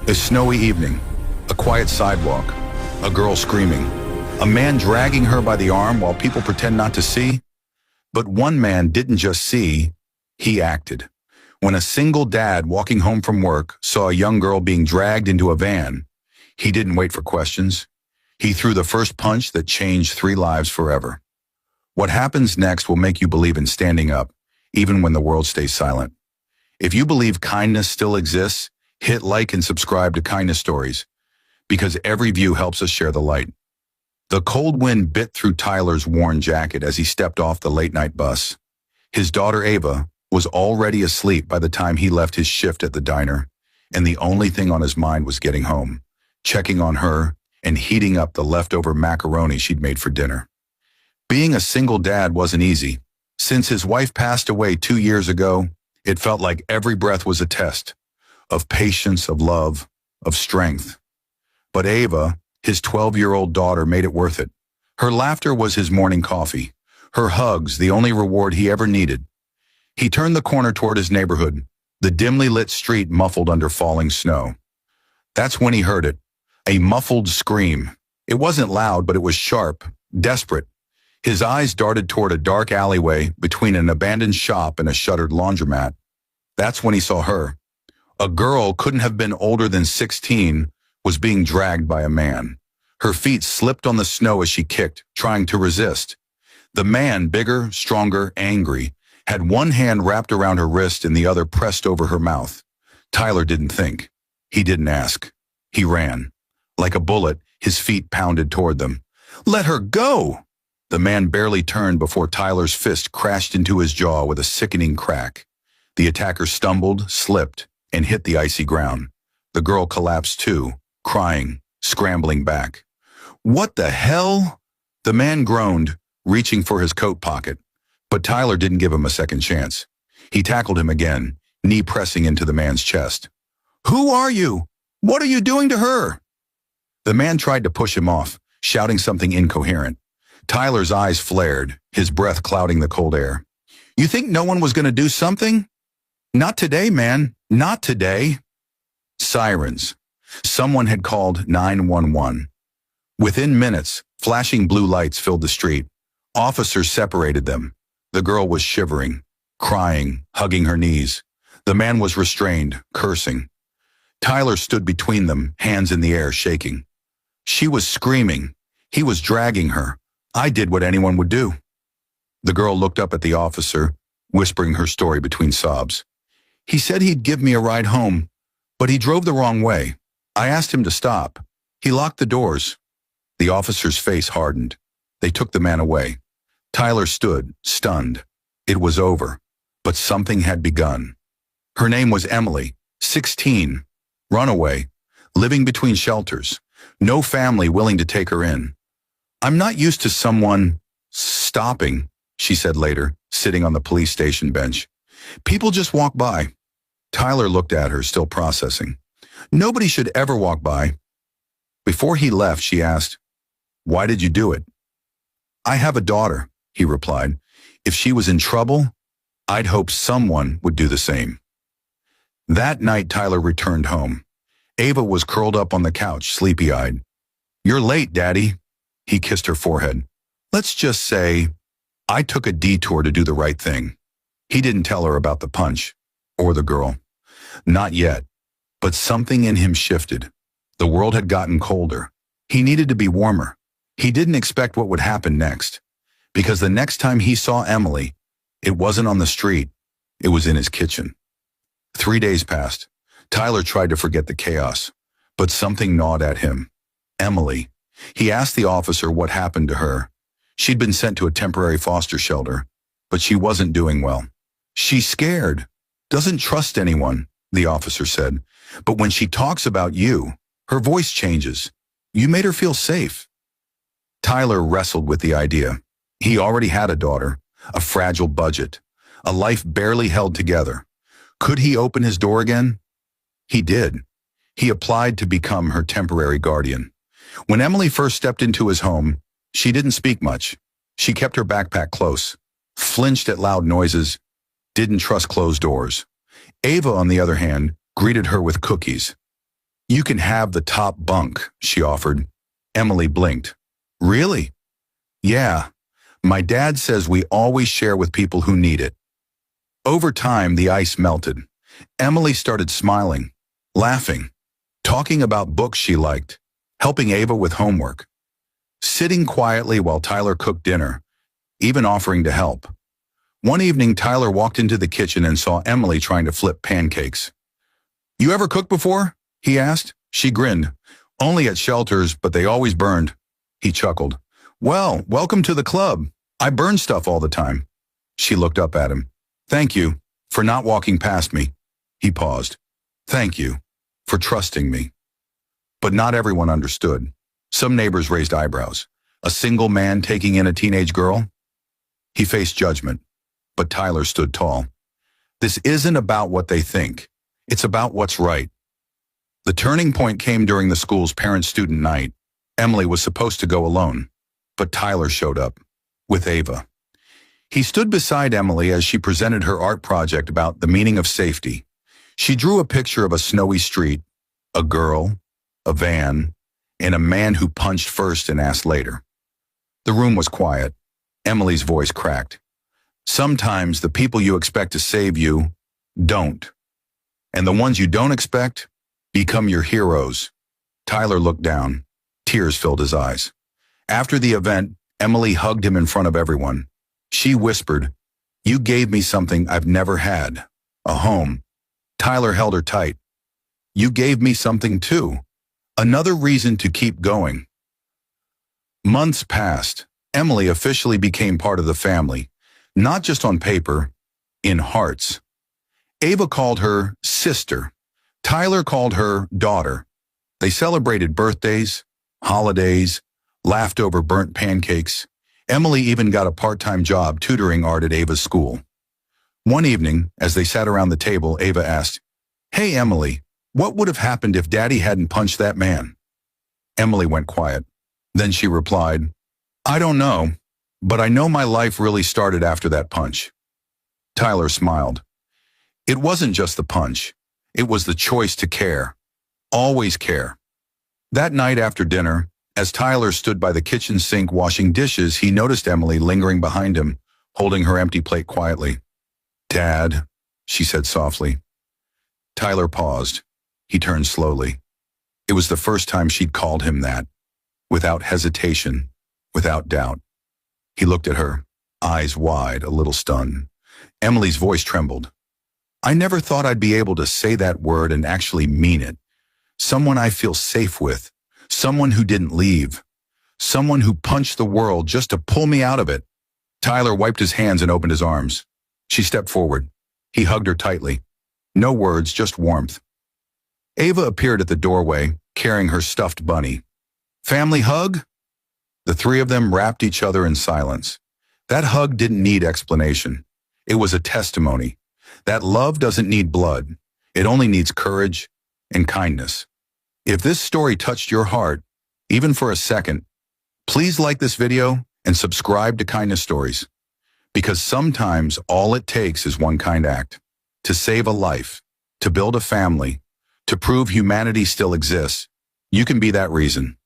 A snowy evening, a quiet sidewalk, a girl screaming, a man dragging her by the arm while people pretend not to see. But one man didn't just see, he acted. When a single dad walking home from work saw a young girl being dragged into a van, he didn't wait for questions. He threw the first punch that changed 3 lives forever. What happens next will make you believe in standing up, even when the world stays silent. If you believe kindness still exists, hit like and subscribe to Kindness Stories, because every view helps us share the light. The cold wind bit through Tyler's worn jacket as he stepped off the late-night bus. His daughter Ava was already asleep by the time he left his shift at the diner, and the only thing on his mind was getting home, checking on her, and heating up the leftover macaroni she'd made for dinner. Being a single dad wasn't easy. Since his wife passed away 2 years ago, it felt like every breath was a test of patience, of love, of strength. But Ava, his 12-year-old daughter, made it worth it. Her laughter was his morning coffee, her hugs the only reward he ever needed. He turned the corner toward his neighborhood, the dimly lit street muffled under falling snow. That's when he heard it, a muffled scream. It wasn't loud, but it was sharp, desperate. His eyes darted toward a dark alleyway between an abandoned shop and a shuttered laundromat. That's when he saw her. A girl couldn't have been older than 16, was being dragged by a man. Her feet slipped on the snow as she kicked, trying to resist. The man, bigger, stronger, angry, had one hand wrapped around her wrist and the other pressed over her mouth. Tyler didn't think. He didn't ask. He ran. Like a bullet, his feet pounded toward them. "Let her go!" The man barely turned before Tyler's fist crashed into his jaw with a sickening crack. The attacker stumbled, slipped, and hit the icy ground. The girl collapsed too, crying, scrambling back. "What the hell?" The man groaned, reaching for his coat pocket. But Tyler didn't give him a second chance. He tackled him again, knee pressing into the man's chest. "Who are you? What are you doing to her?" The man tried to push him off, shouting something incoherent. Tyler's eyes flared, his breath clouding the cold air. "You think no one was going to do something? Not today, man. Not today." Sirens. Someone had called 911. Within minutes, flashing blue lights filled the street. Officers separated them. The girl was shivering, crying, hugging her knees. The man was restrained, cursing. Tyler stood between them, hands in the air, shaking. She was screaming. He was dragging her. I did what anyone would do. The girl looked up at the officer, whispering her story between sobs. "He said he'd give me a ride home, but he drove the wrong way. I asked him to stop. He locked the doors." The officer's face hardened. They took the man away. Tyler stood, stunned. It was over, but something had begun. Her name was Emily, 16, runaway, living between shelters, no family willing to take her in. "I'm not used to someone stopping," she said later, sitting on the police station bench. "People just walk by." Tyler looked at her, still processing. Nobody should ever walk by. Before he left, she asked, "Why did you do it?" "I have a daughter," he replied. "If she was in trouble, I'd hope someone would do the same." That night, Tyler returned home. Ava was curled up on the couch, sleepy-eyed. "You're late, Daddy." He kissed her forehead. "Let's just say, I took a detour to do the right thing." He didn't tell her about the punch, or the girl. Not yet. But something in him shifted. The world had gotten colder. He needed to be warmer. He didn't expect what would happen next. Because the next time he saw Emily, it wasn't on the street. It was in his kitchen. 3 days passed. Tyler tried to forget the chaos, but something gnawed at him. Emily. He asked the officer what happened to her. She'd been sent to a temporary foster shelter, but she wasn't doing well. "She's scared, doesn't trust anyone," the officer said. "But when she talks about you, her voice changes. You made her feel safe." Tyler wrestled with the idea. He already had a daughter, a fragile budget, a life barely held together. Could he open his door again? He did. He applied to become her temporary guardian. When Emily first stepped into his home, she didn't speak much. She kept her backpack close, flinched at loud noises, didn't trust closed doors. Ava, on the other hand, greeted her with cookies. You can have the top bunk, she offered. Emily blinked. Really? Yeah. My dad says we always share with people who need it. Over time, the ice melted. Emily started smiling, laughing, talking about books she liked, helping Ava with homework, sitting quietly while Tyler cooked dinner, even offering to help. One evening, Tyler walked into the kitchen and saw Emily trying to flip pancakes. You ever cooked before? He asked. She grinned. Only at shelters, but they always burned. He chuckled. Well, welcome to the club. I burn stuff all the time. She looked up at him. Thank you for not walking past me. He paused. Thank you for trusting me. But not everyone understood. Some neighbors raised eyebrows. A single man taking in a teenage girl? He faced judgment, but Tyler stood tall. This isn't about what they think. It's about what's right. The turning point came during the school's parent-student night. Emily was supposed to go alone, but Tyler showed up with Ava. He stood beside Emily as she presented her art project about the meaning of safety. She drew a picture of a snowy street, a girl, a van, and a man who punched first and asked later. The room was quiet. Emily's voice cracked. Sometimes the people you expect to save you don't. And the ones you don't expect become your heroes. Tyler looked down. Tears filled his eyes. After the event, Emily hugged him in front of everyone. She whispered, "You gave me something I've never had, a home." Tyler held her tight. "You gave me something too. Another reason to keep going." Months passed. Emily officially became part of the family, not just on paper, in hearts. Ava called her sister. Tyler called her daughter. They celebrated birthdays, holidays, laughed over burnt pancakes. Emily even got a part-time job tutoring art at Ava's school. One evening, as they sat around the table, Ava asked, "Hey, Emily, what would have happened if Daddy hadn't punched that man?" Emily went quiet. Then she replied, "I don't know, but I know my life really started after that punch." Tyler smiled. It wasn't just the punch. It was the choice to care. Always care. That night after dinner, as Tyler stood by the kitchen sink washing dishes, he noticed Emily lingering behind him, holding her empty plate quietly. "Dad," she said softly. Tyler paused. He turned slowly. It was the first time she'd called him that, without hesitation, without doubt. He looked at her, eyes wide, a little stunned. Emily's voice trembled. "I never thought I'd be able to say that word and actually mean it. Someone I feel safe with. Someone who didn't leave. Someone who punched the world just to pull me out of it." Tyler wiped his hands and opened his arms. She stepped forward. He hugged her tightly. No words, just warmth. Ava appeared at the doorway, carrying her stuffed bunny. "Family hug?" The three of them wrapped each other in silence. That hug didn't need explanation. It was a testimony that love doesn't need blood. It only needs courage and kindness. If this story touched your heart, even for a second, please like this video and subscribe to Kindness Stories. Because sometimes all it takes is one kind act. To save a life, to build a family, to prove humanity still exists. You can be that reason.